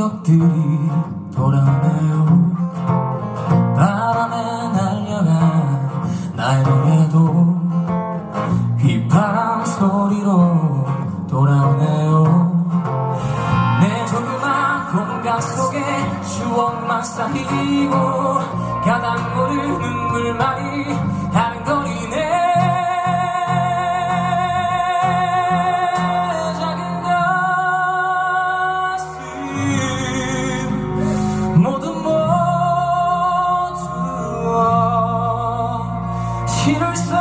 기억들이 돌아오네요. 바람에 날려간 나의 노래도 휘파람 소리로 돌아오네요. 내 조그만 공간 속에 추억만 쌓이고 가다 모를 눈물만이 하는 거리네. 시를 써봐도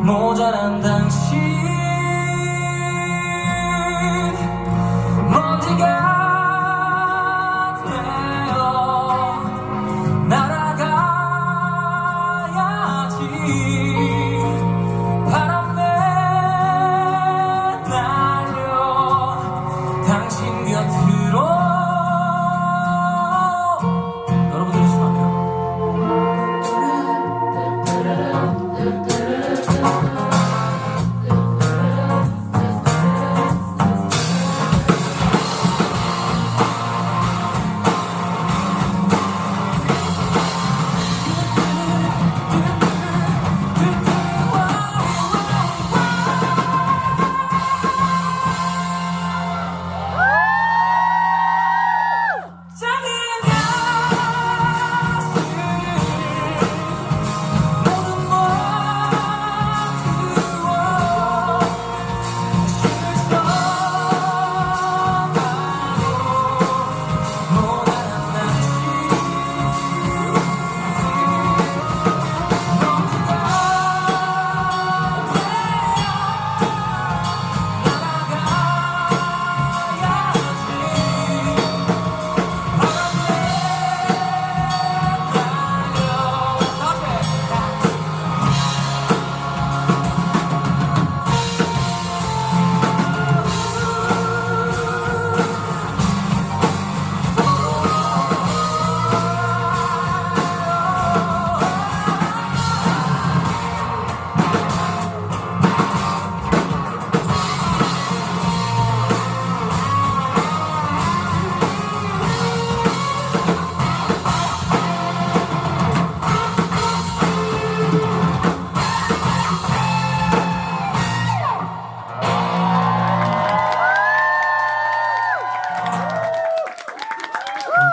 모자란 당신 먼지가 되어 날아가야지. 바람에 날려 당신 곁으로.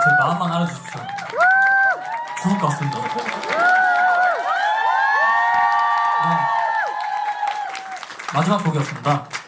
제 마음만 알아주십시오. 죽을 것 같습니다. 네. 마지막 곡이었습니다.